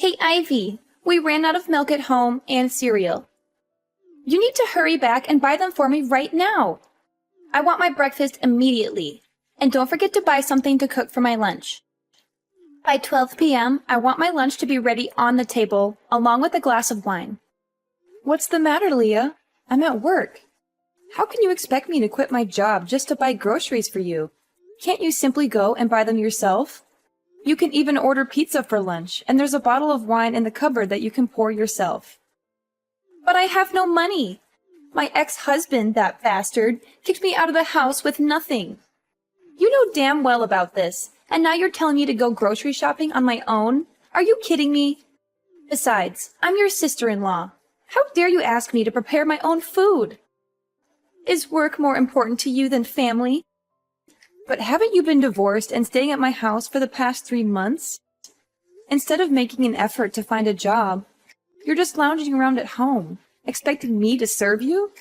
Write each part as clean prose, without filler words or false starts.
Hey, Ivy, we ran out of milk at home and cereal. You need to hurry back and buy them for me right now. I want my breakfast immediately. And don't forget to buy something to cook for my lunch. By 12 p.m., I want my lunch to be ready on the table, along with a glass of wine. What's the matter, Leah? I'm at work. How can you expect me to quit my job just to buy groceries for you? Can't you simply go and buy them yourself? You can even order pizza for lunch, and there's a bottle of wine in the cupboard that you can pour yourself. But I have no money. My ex-husband, that bastard, kicked me out of the house with nothing. You know damn well about this, and now you're telling me to go grocery shopping on my own? Are you kidding me? Besides, I'm your sister-in-law. How dare you ask me to prepare my own food? Is work more important to you than family? But haven't you been divorced and staying at my house for the past 3 months? Instead of making an effort to find a job, you're just lounging around at home, expecting me to serve you?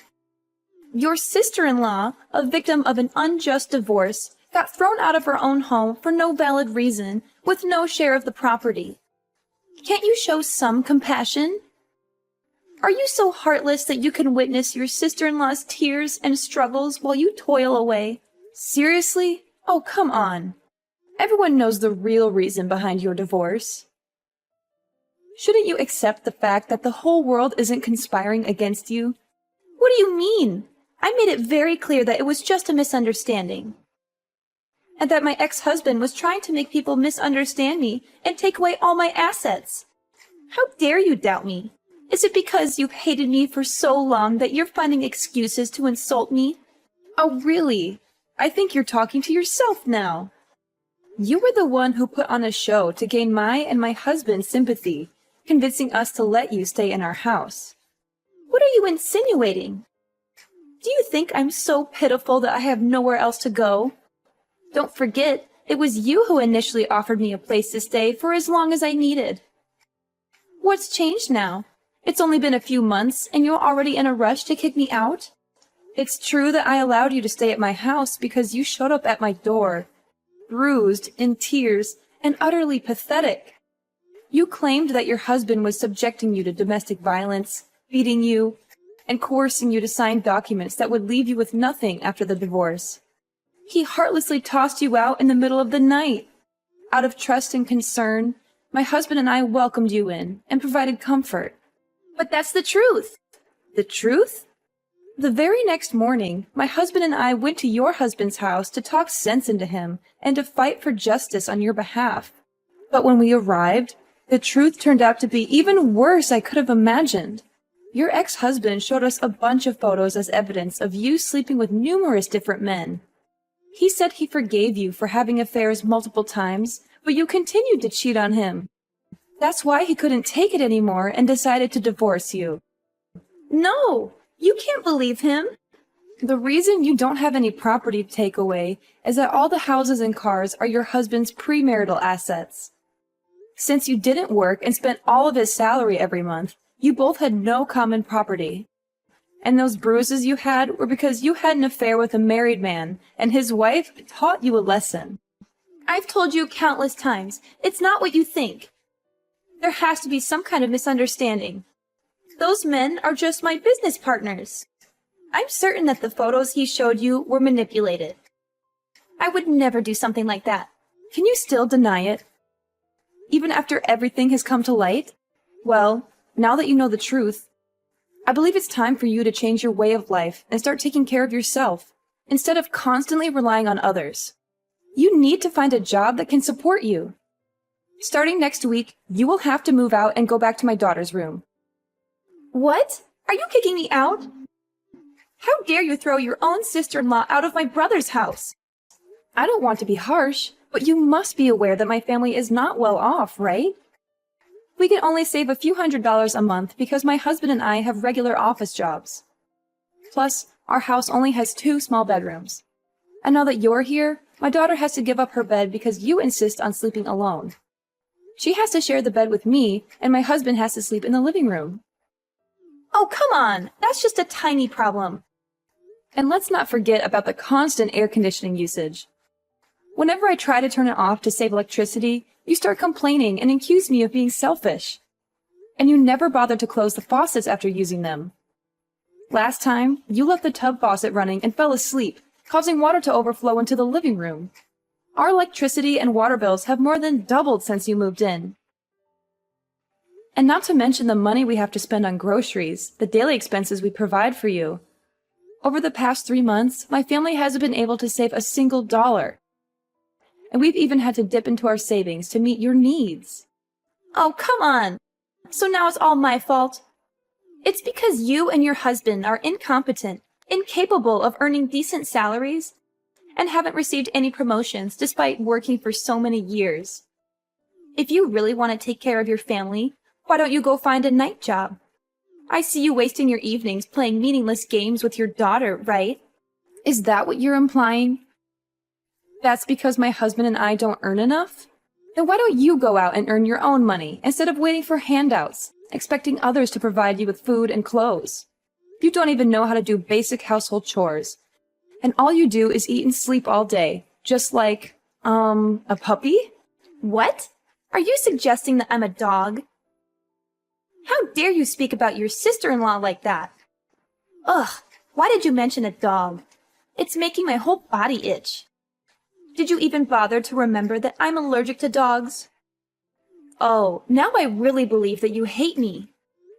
Your sister-in-law, a victim of an unjust divorce, got thrown out of her own home for no valid reason, with no share of the property. Can't you show some compassion? Are you so heartless that you can witness your sister-in-law's tears and struggles while you toil away? Seriously? Oh, come on. Everyone knows the real reason behind your divorce. Shouldn't you accept the fact that the whole world isn't conspiring against you? What do you mean? I made it very clear that it was just a misunderstanding. And that my ex-husband was trying to make people misunderstand me and take away all my assets. How dare you doubt me? Is it because you've hated me for so long that you're finding excuses to insult me? Oh, really? I think you're talking to yourself now. You were the one who put on a show to gain my and my husband's sympathy, convincing us to let you stay in our house. What are you insinuating? Do you think I'm so pitiful that I have nowhere else to go? Don't forget, it was you who initially offered me a place to stay for as long as I needed. What's changed now? It's only been a few months, and you're already in a rush to kick me out? It's true that I allowed you to stay at my house because you showed up at my door, bruised, in tears, and utterly pathetic. You claimed that your husband was subjecting you to domestic violence, beating you, and coercing you to sign documents that would leave you with nothing after the divorce. He heartlessly tossed you out in the middle of the night. Out of trust and concern, my husband and I welcomed you in and provided comfort. But that's the truth. The truth? The very next morning, my husband and I went to your husband's house to talk sense into him and to fight for justice on your behalf. But when we arrived, the truth turned out to be even worse I could have imagined. Your ex-husband showed us a bunch of photos as evidence of you sleeping with numerous different men. He said he forgave you for having affairs multiple times, but you continued to cheat on him. That's why he couldn't take it anymore and decided to divorce you. No! You can't believe him. The reason you don't have any property to take away is that all the houses and cars are your husband's premarital assets. Since you didn't work and spent all of his salary every month, you both had no common property. And those bruises you had were because you had an affair with a married man, and his wife taught you a lesson. I've told you countless times, it's not what you think. There has to be some kind of misunderstanding. Those men are just my business partners. I'm certain that the photos he showed you were manipulated. I would never do something like that. Can you still deny it? Even after everything has come to light? Well, now that you know the truth, I believe it's time for you to change your way of life and start taking care of yourself, instead of constantly relying on others. You need to find a job that can support you. Starting next week, you will have to move out and go back to my daughter's room. What? Are you kicking me out? How dare you throw your own sister-in-law out of my brother's house? I don't want to be harsh, but you must be aware that my family is not well off, right? We can only save a few $100s a month because my husband and I have regular office jobs. Plus, our house only has 2 small bedrooms. And now that you're here, my daughter has to give up her bed because you insist on sleeping alone. She has to share the bed with me, and my husband has to sleep in the living room. Oh, come on! That's just a tiny problem. And let's not forget about the constant air conditioning usage. Whenever I try to turn it off to save electricity, you start complaining and accuse me of being selfish. And you never bother to close the faucets after using them. Last time, you left the tub faucet running and fell asleep, causing water to overflow into the living room. Our electricity and water bills have more than doubled since you moved in. And not to mention the money we have to spend on groceries, the daily expenses we provide for you. Over the past 3 months, my family hasn't been able to save a single dollar. And we've even had to dip into our savings to meet your needs. Oh, come on. So now it's all my fault? It's because you and your husband are incompetent, incapable of earning decent salaries, and haven't received any promotions despite working for so many years. If you really want to take care of your family, why don't you go find a night job? I see you wasting your evenings playing meaningless games with your daughter, right? Is that what you're implying? That's because my husband and I don't earn enough? Then why don't you go out and earn your own money instead of waiting for handouts, expecting others to provide you with food and clothes? You don't even know how to do basic household chores. And all you do is eat and sleep all day, just like, a puppy? What? Are you suggesting that I'm a dog? How dare you speak about your sister-in-law like that? Ugh, why did you mention a dog? It's making my whole body itch. Did you even bother to remember that I'm allergic to dogs? Oh, now I really believe that you hate me.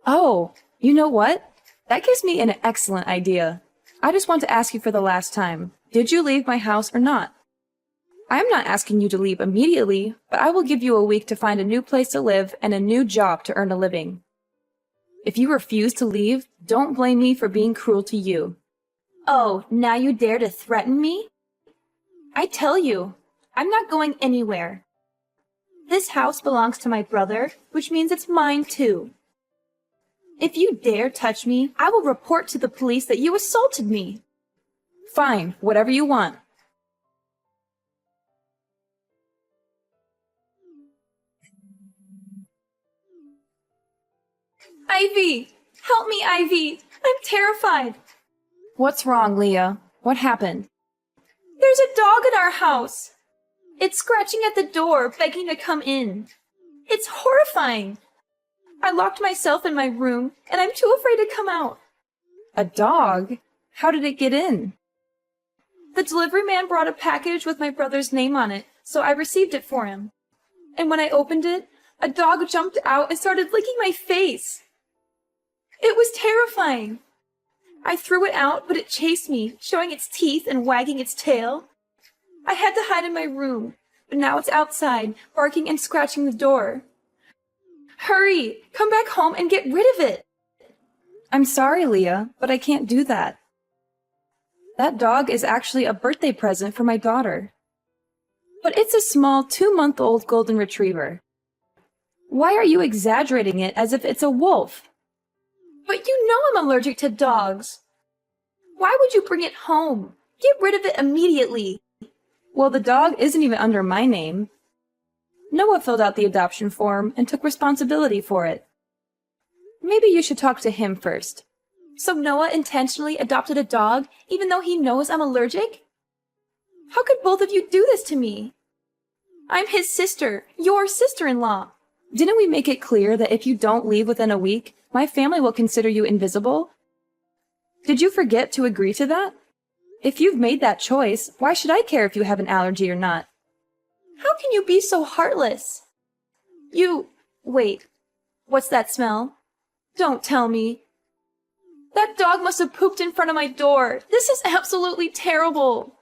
Oh, you know what? That gives me an excellent idea. I just want to ask you for the last time. Did you leave my house or not? I am not asking you to leave immediately, but I will give you a week to find a new place to live and a new job to earn a living. If you refuse to leave, don't blame me for being cruel to you. Oh, now you dare to threaten me? I tell you, I'm not going anywhere. This house belongs to my brother, which means it's mine too. If you dare touch me, I will report to the police that you assaulted me. Fine, whatever you want. Ivy! Help me, Ivy! I'm terrified. What's wrong, Leah? What happened? There's a dog in our house. It's scratching at the door, begging to come in. It's horrifying. I locked myself in my room, and I'm too afraid to come out. A dog? How did it get in? The delivery man brought a package with my brother's name on it, so I received it for him. And when I opened it, a dog jumped out and started licking my face. It was terrifying. I threw it out, but it chased me, showing its teeth and wagging its tail. I had to hide in my room, but now it's outside, barking and scratching the door. Hurry! Come back home and get rid of it! I'm sorry, Leah, but I can't do that. That dog is actually a birthday present for my daughter. But it's a small 2-month-old golden retriever. Why are you exaggerating it as if it's a wolf? But you know I'm allergic to dogs. Why would you bring it home? Get rid of it immediately. Well, the dog isn't even under my name. Noah filled out the adoption form and took responsibility for it. Maybe you should talk to him first. So Noah intentionally adopted a dog even though he knows I'm allergic? How could both of you do this to me? I'm his sister, your sister-in-law. Didn't we make it clear that if you don't leave within a week, my family will consider you invisible? Did you forget to agree to that? If you've made that choice, why should I care if you have an allergy or not? How can you be so heartless? Wait, what's that smell? Don't tell me. That dog must have pooped in front of my door. This is absolutely terrible.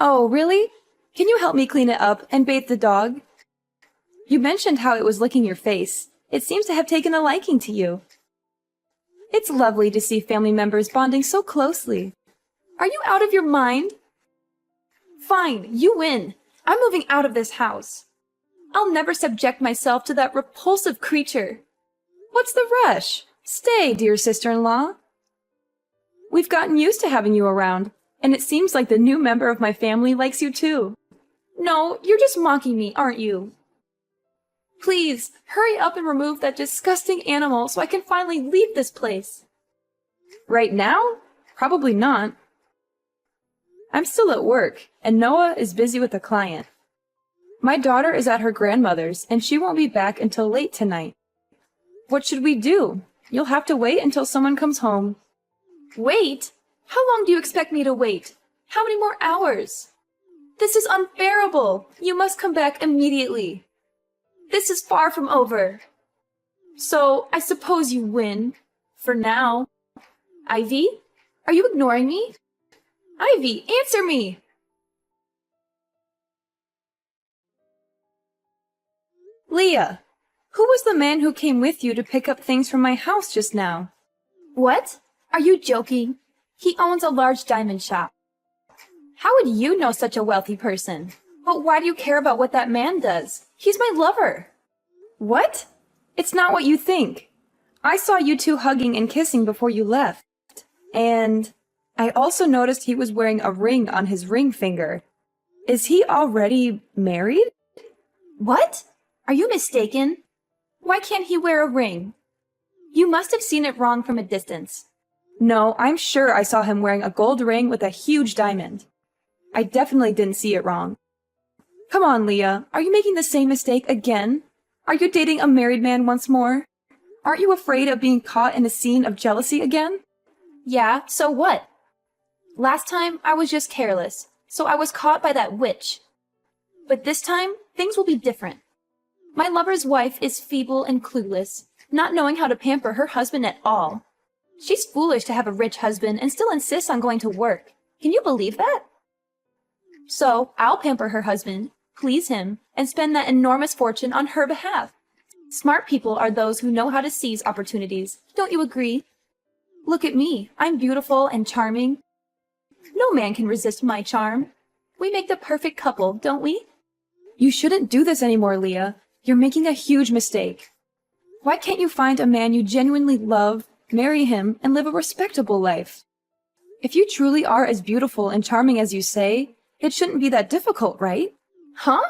Oh, really? Can you help me clean it up and bathe the dog? You mentioned how it was licking your face. It seems to have taken a liking to you. It's lovely to see family members bonding so closely. Are you out of your mind? Fine, you win. I'm moving out of this house. I'll never subject myself to that repulsive creature. What's the rush? Stay, dear sister-in-law. We've gotten used to having you around, and it seems like the new member of my family likes you too. No, you're just mocking me, aren't you? Please, hurry up and remove that disgusting animal so I can finally leave this place. Right now? Probably not. I'm still at work, and Noah is busy with a client. My daughter is at her grandmother's, and she won't be back until late tonight. What should we do? You'll have to wait until someone comes home. Wait? How long do you expect me to wait? How many more hours? This is unbearable. You must come back immediately. This is far from over. So, I suppose you win. For now. Ivy? Are you ignoring me? Ivy, answer me! Leah, who was the man who came with you to pick up things from my house just now? What? Are you joking? He owns a large diamond shop. How would you know such a wealthy person? But why do you care about what that man does? He's my lover. What? It's not what you think. I saw you two hugging and kissing before you left. And I also noticed he was wearing a ring on his ring finger. Is he already married? What? Are you mistaken? Why can't he wear a ring? You must have seen it wrong from a distance. No, I'm sure I saw him wearing a gold ring with a huge diamond. I definitely didn't see it wrong. Come on, Leah. Are you making the same mistake again? Are you dating a married man once more? Aren't you afraid of being caught in a scene of jealousy again? Yeah, so what? Last time, I was just careless, so I was caught by that witch. But this time, things will be different. My lover's wife is feeble and clueless, not knowing how to pamper her husband at all. She's foolish to have a rich husband and still insists on going to work. Can you believe that? So, I'll pamper her husband, please him, and spend that enormous fortune on her behalf. Smart people are those who know how to seize opportunities. Don't you agree? Look at me. I'm beautiful and charming. No man can resist my charm. We make the perfect couple, don't we? You shouldn't do this anymore, Leah. You're making a huge mistake. Why can't you find a man you genuinely love, marry him, and live a respectable life? If you truly are as beautiful and charming as you say, it shouldn't be that difficult, right? Huh?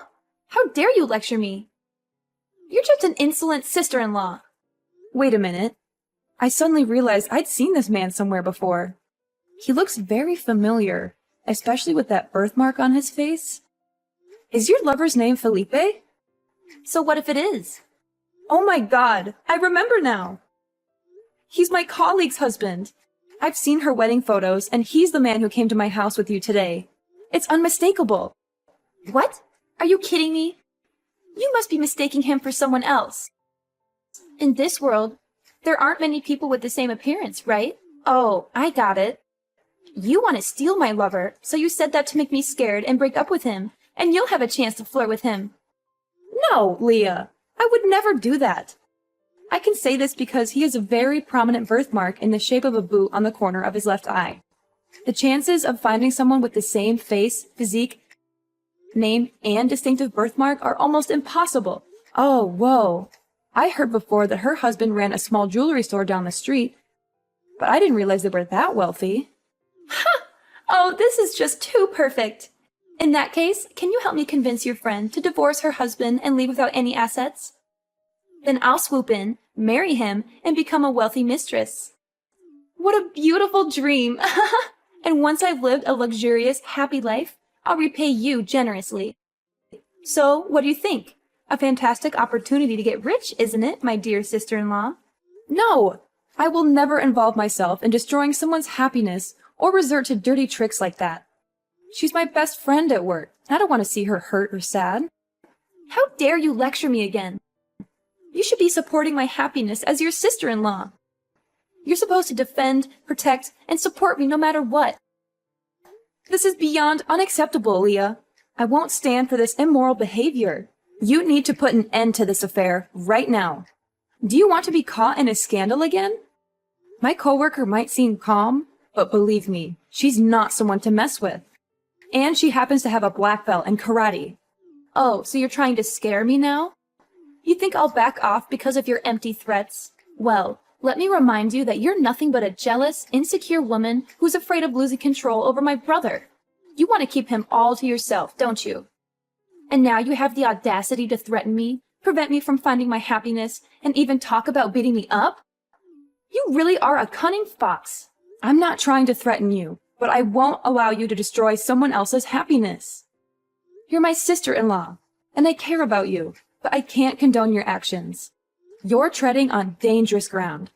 How dare you lecture me? You're just an insolent sister-in-law. Wait a minute. I suddenly realized I'd seen this man somewhere before. He looks very familiar, especially with that birthmark on his face. Is your lover's name Felipe? So what if it is? Oh my God, I remember now. He's my colleague's husband. I've seen her wedding photos, and he's the man who came to my house with you today. It's unmistakable. What? Are you kidding me? You must be mistaking him for someone else. In this world, there aren't many people with the same appearance, right? Oh, I got it. You want to steal my lover, so you said that to make me scared and break up with him, and you'll have a chance to flirt with him. No, Leah, I would never do that. I can say this because he has a very prominent birthmark in the shape of a boot on the corner of his left eye. The chances of finding someone with the same face, physique, name, and distinctive birthmark are almost impossible. Oh, whoa. I heard before that her husband ran a small jewelry store down the street, but I didn't realize they were that wealthy. Ha! Oh, this is just too perfect. In that case, can you help me convince your friend to divorce her husband and leave without any assets? Then I'll swoop in, marry him, and become a wealthy mistress. What a beautiful dream! And once I've lived a luxurious, happy life, I'll repay you generously. So, what do you think? A fantastic opportunity to get rich, isn't it, my dear sister-in-law? No! I will never involve myself in destroying someone's happiness or resort to dirty tricks like that. She's my best friend at work. I don't want to see her hurt or sad. How dare you lecture me again? You should be supporting my happiness as your sister-in-law. You're supposed to defend, protect, and support me no matter what. This is beyond unacceptable, Leah. I won't stand for this immoral behavior. You need to put an end to this affair right now. Do you want to be caught in a scandal again? My coworker might seem calm, but believe me, she's not someone to mess with. And she happens to have a black belt in karate. Oh, so you're trying to scare me now? You think I'll back off because of your empty threats? Well, let me remind you that you're nothing but a jealous, insecure woman who's afraid of losing control over my brother. You want to keep him all to yourself, don't you? And now you have the audacity to threaten me, prevent me from finding my happiness, and even talk about beating me up? You really are a cunning fox. I'm not trying to threaten you, but I won't allow you to destroy someone else's happiness. You're my sister-in-law. And I care about you, but I can't condone your actions. You're treading on dangerous ground.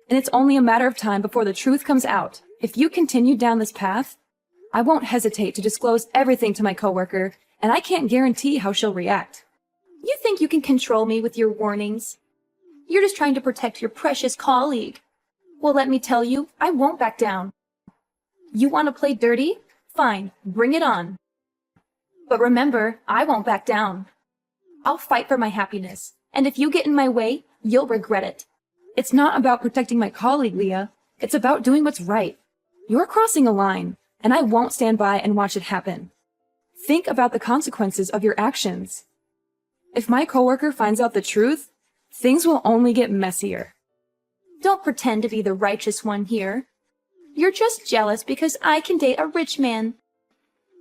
And it's only a matter of time before the truth comes out. If you continue down this path, I won't hesitate to disclose everything to my coworker, and I can't guarantee how she'll react. You think you can control me with your warnings? You're just trying to protect your precious colleague. Well, let me tell you, I won't back down. You want to play dirty? Fine, bring it on. But remember, I won't back down. I'll fight for my happiness, and if you get in my way, you'll regret it. It's not about protecting my colleague, Leah. It's about doing what's right. You're crossing a line, and I won't stand by and watch it happen. Think about the consequences of your actions. If my coworker finds out the truth, things will only get messier. Don't pretend to be the righteous one here. You're just jealous because I can date a rich man.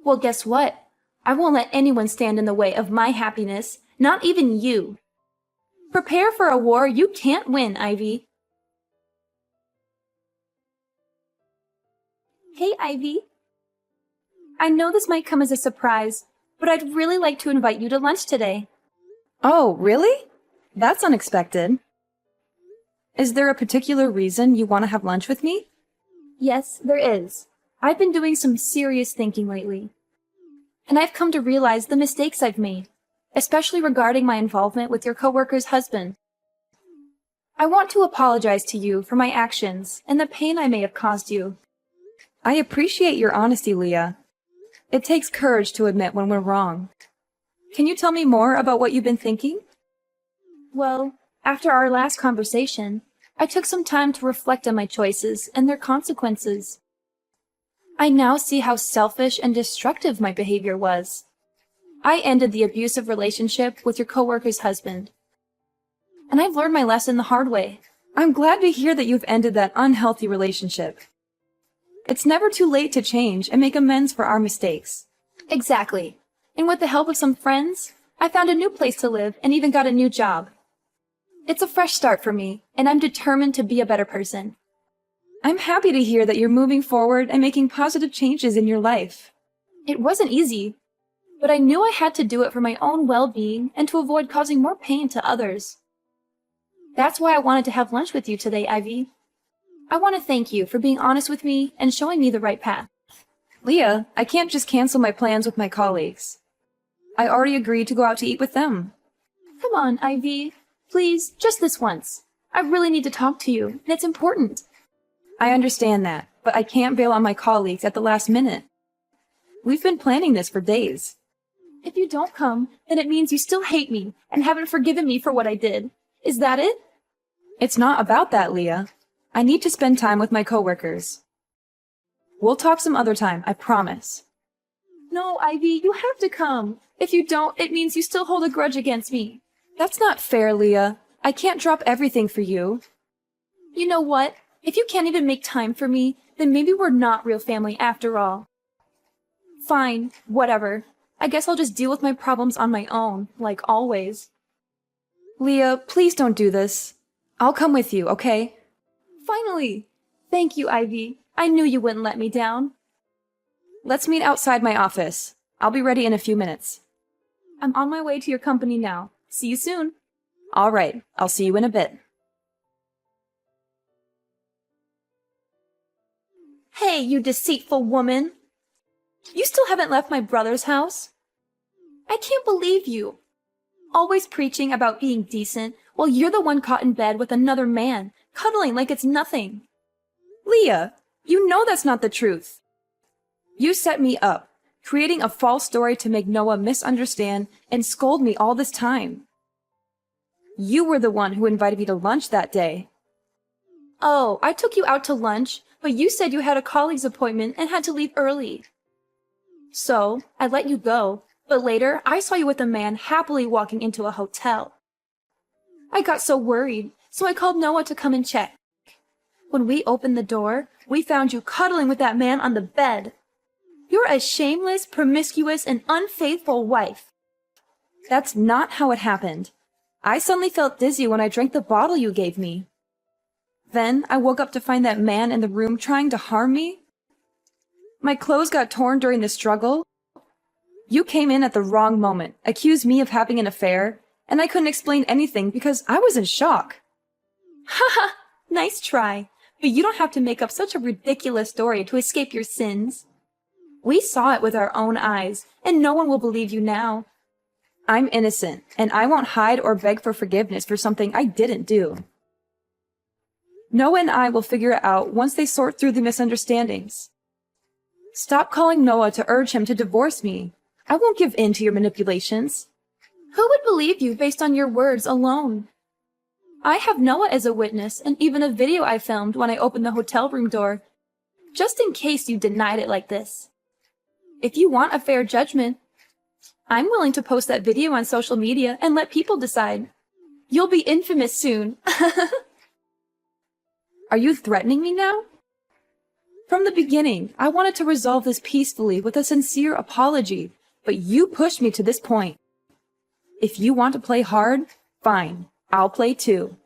Well, guess what? I won't let anyone stand in the way of my happiness, not even you. Prepare for a war you can't win, Ivy. Hey, Ivy. I know this might come as a surprise, but I'd really like to invite you to lunch today. Oh, really? That's unexpected. Is there a particular reason you want to have lunch with me? Yes, there is. I've been doing some serious thinking lately. And I've come to realize the mistakes I've made, especially regarding my involvement with your coworker's husband. I want to apologize to you for my actions and the pain I may have caused you. I appreciate your honesty, Leah. It takes courage to admit when we're wrong. Can you tell me more about what you've been thinking? Well, after our last conversation, I took some time to reflect on my choices and their consequences. I now see how selfish and destructive my behavior was. I ended the abusive relationship with your coworker's husband. And I've learned my lesson the hard way. I'm glad to hear that you've ended that unhealthy relationship. It's never too late to change and make amends for our mistakes. Exactly. And with the help of some friends, I found a new place to live and even got a new job. It's a fresh start for me, and I'm determined to be a better person. I'm happy to hear that you're moving forward and making positive changes in your life. It wasn't easy, but I knew I had to do it for my own well-being and to avoid causing more pain to others. That's why I wanted to have lunch with you today, Ivy. I want to thank you for being honest with me and showing me the right path. Leah, I can't just cancel my plans with my colleagues. I already agreed to go out to eat with them. Come on, Ivy. Please, just this once. I really need to talk to you, and it's important. I understand that, but I can't bail on my colleagues at the last minute. We've been planning this for days. If you don't come, then it means you still hate me and haven't forgiven me for what I did. Is that it? It's not about that, Leah. I need to spend time with my coworkers. We'll talk some other time, I promise. No, Ivy, you have to come. If you don't, it means you still hold a grudge against me. That's not fair, Leah. I can't drop everything for you. You know what? If you can't even make time for me, then maybe we're not real family after all. Fine, whatever. I guess I'll just deal with my problems on my own, like always. Leah, please don't do this. I'll come with you, okay? Finally! Thank you, Ivy. I knew you wouldn't let me down. Let's meet outside my office. I'll be ready in a few minutes. I'm on my way to your company now. See you soon. All right, I'll see you in a bit. Hey, you deceitful woman! You still haven't left my brother's house? I can't believe you. Always preaching about being decent while you're the one caught in bed with another man, cuddling like it's nothing. Leah, you know that's not the truth. You set me up, creating a false story to make Noah misunderstand and scold me all this time. You were the one who invited me to lunch that day. Oh, I took you out to lunch, but you said you had a colleague's appointment and had to leave early. So, I let you go, but later I saw you with a man happily walking into a hotel. I got so worried, so I called Noah to come and check. When we opened the door, we found you cuddling with that man on the bed. You're a shameless, promiscuous, and unfaithful wife. That's not how it happened. I suddenly felt dizzy when I drank the bottle you gave me. Then I woke up to find that man in the room trying to harm me. My clothes got torn during the struggle. You came in at the wrong moment, accused me of having an affair, and I couldn't explain anything because I was in shock. Haha, nice try. But you don't have to make up such a ridiculous story to escape your sins. We saw it with our own eyes, and no one will believe you now. I'm innocent, and I won't hide or beg for forgiveness for something I didn't do. Noah and I will figure it out once they sort through the misunderstandings. Stop calling Noah to urge him to divorce me. I won't give in to your manipulations. Who would believe you based on your words alone? I have Noah as a witness and even a video I filmed when I opened the hotel room door, just in case you denied it like this. If you want a fair judgment, I'm willing to post that video on social media and let people decide. You'll be infamous soon. Are you threatening me now? From the beginning, I wanted to resolve this peacefully with a sincere apology, but you pushed me to this point. If you want to play hard, fine, I'll play too.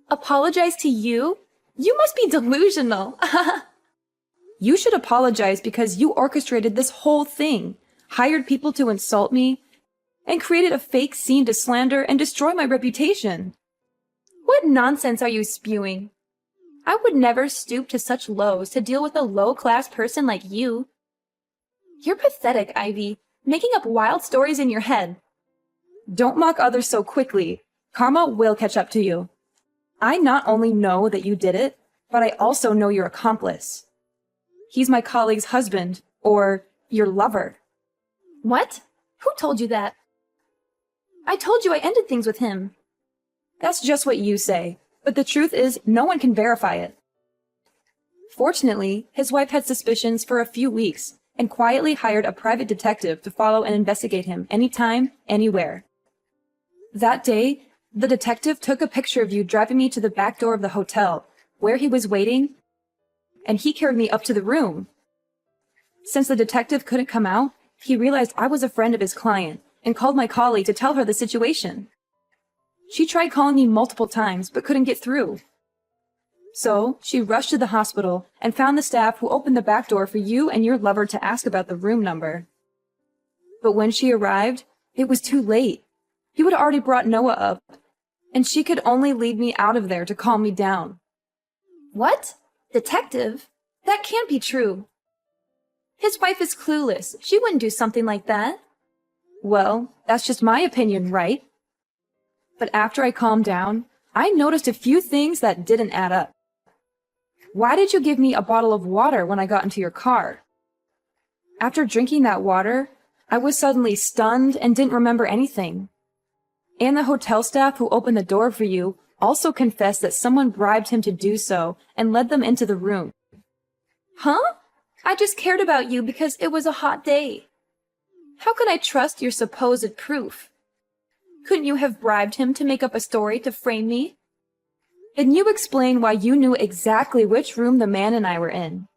Apologize to you? You must be delusional. You should apologize because you orchestrated this whole thing, hired people to insult me, and created a fake scene to slander and destroy my reputation. What nonsense are you spewing? I would never stoop to such lows to deal with a low-class person like you. You're pathetic, Ivy, making up wild stories in your head. Don't mock others so quickly. Karma will catch up to you. I not only know that you did it, but I also know your accomplice. He's my colleague's husband, or your lover. What? Who told you that? I told you I ended things with him. That's just what you say, but the truth is no one can verify it. Fortunately, his wife had suspicions for a few weeks and quietly hired a private detective to follow and investigate him anytime, anywhere. That day, the detective took a picture of you driving me to the back door of the hotel, where he was waiting, and he carried me up to the room. Since the detective couldn't come out, he realized I was a friend of his client and called my colleague to tell her the situation. She tried calling me multiple times but couldn't get through. So she rushed to the hospital and found the staff who opened the back door for you and your lover to ask about the room number. But when she arrived, it was too late. You had already brought Noah up, and she could only lead me out of there to calm me down. What? Detective? That can't be true. His wife is clueless. She wouldn't do something like that. Well, that's just my opinion, right? But after I calmed down, I noticed a few things that didn't add up. Why did you give me a bottle of water when I got into your car? After drinking that water, I was suddenly stunned and didn't remember anything. And the hotel staff who opened the door for you also confessed that someone bribed him to do so and led them into the room. Huh? I just cared about you because it was a hot day. How could I trust your supposed proof? Couldn't you have bribed him to make up a story to frame me? Then you explain why you knew exactly which room the man and I were in.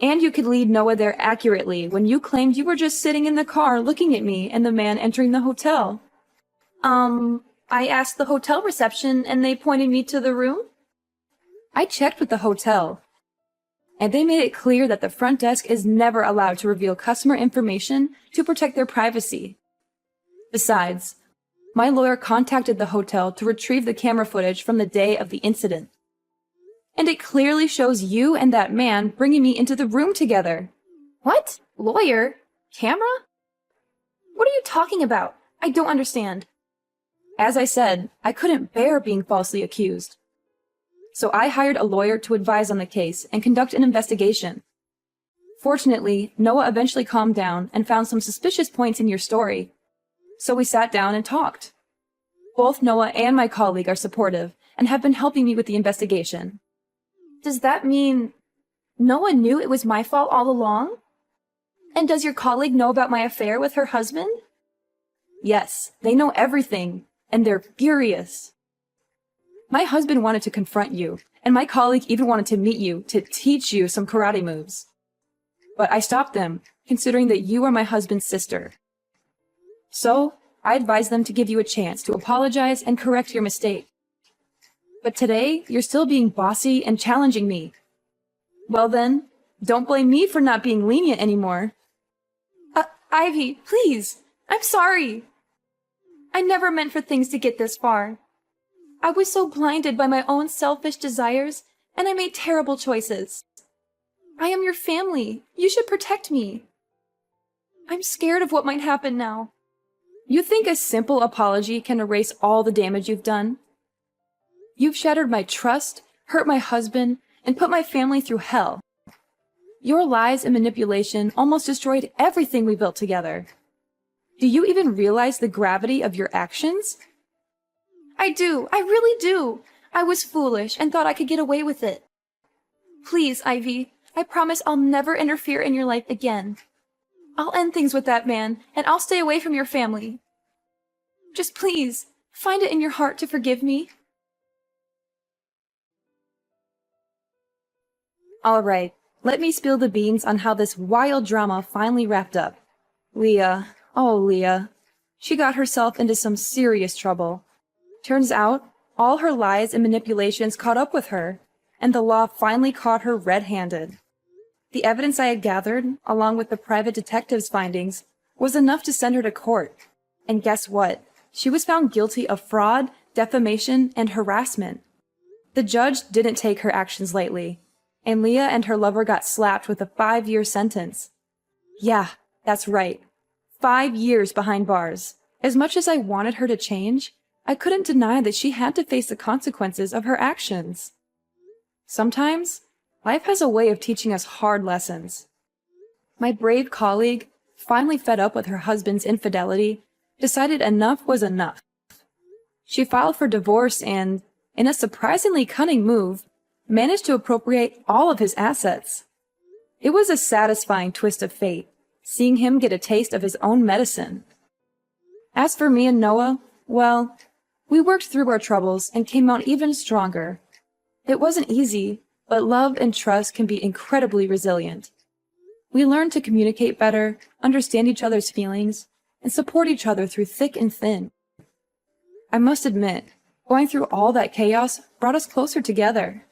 And you could lead Noah there accurately when you claimed you were just sitting in the car looking at me and the man entering the hotel. I asked the hotel reception and they pointed me to the room? I checked with the hotel, and they made it clear that the front desk is never allowed to reveal customer information to protect their privacy. Besides, my lawyer contacted the hotel to retrieve the camera footage from the day of the incident. And it clearly shows you and that man bringing me into the room together. What? Lawyer? Camera? What are you talking about? I don't understand. As I said, I couldn't bear being falsely accused. So I hired a lawyer to advise on the case and conduct an investigation. Fortunately, Noah eventually calmed down and found some suspicious points in your story. So we sat down and talked. Both Noah and my colleague are supportive and have been helping me with the investigation. Does that mean Noah knew it was my fault all along? And does your colleague know about my affair with her husband? Yes, they know everything, and they're furious. My husband wanted to confront you, and my colleague even wanted to meet you to teach you some karate moves. But I stopped them, considering that you are my husband's sister. So, I advised them to give you a chance to apologize and correct your mistake. But today, you're still being bossy and challenging me. Well then, don't blame me for not being lenient anymore. Ivy, please. I'm sorry. I never meant for things to get this far. I was so blinded by my own selfish desires, and I made terrible choices. I am your family. You should protect me. I'm scared of what might happen now. You think a simple apology can erase all the damage you've done? You've shattered my trust, hurt my husband, and put my family through hell. Your lies and manipulation almost destroyed everything we built together. Do you even realize the gravity of your actions? I do. I really do. I was foolish and thought I could get away with it. Please, Ivy, I promise I'll never interfere in your life again. I'll end things with that man, and I'll stay away from your family. Just please, find it in your heart to forgive me. All right, let me spill the beans on how this wild drama finally wrapped up. Leah, oh Leah, she got herself into some serious trouble. Turns out, all her lies and manipulations caught up with her, and the law finally caught her red-handed. The evidence I had gathered, along with the private detective's findings, was enough to send her to court. And guess what? She was found guilty of fraud, defamation, and harassment. The judge didn't take her actions lightly, and Leah and her lover got slapped with a 5-year sentence. Yeah, that's right. 5 years behind bars. As much as I wanted her to change, I couldn't deny that she had to face the consequences of her actions. Sometimes, life has a way of teaching us hard lessons. My brave colleague, finally fed up with her husband's infidelity, decided enough was enough. She filed for divorce and, in a surprisingly cunning move, managed to appropriate all of his assets. It was a satisfying twist of fate, seeing him get a taste of his own medicine. As for me and Noah, well, we worked through our troubles and came out even stronger. It wasn't easy, but love and trust can be incredibly resilient. We learned to communicate better, understand each other's feelings, and support each other through thick and thin. I must admit, going through all that chaos brought us closer together.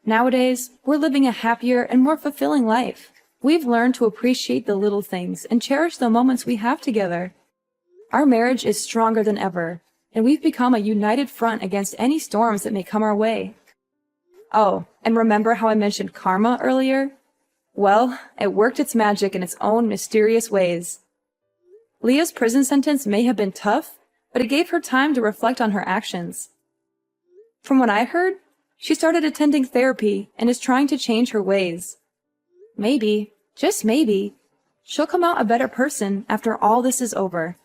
Nowadays, we're living a happier and more fulfilling life. We've learned to appreciate the little things and cherish the moments we have together. Our marriage is stronger than ever, and we've become a united front against any storms that may come our way. Oh, and remember how I mentioned karma earlier? Well, it worked its magic in its own mysterious ways. Leah's prison sentence may have been tough, but it gave her time to reflect on her actions. From what I heard, she started attending therapy and is trying to change her ways. Maybe, just maybe, she'll come out a better person after all this is over.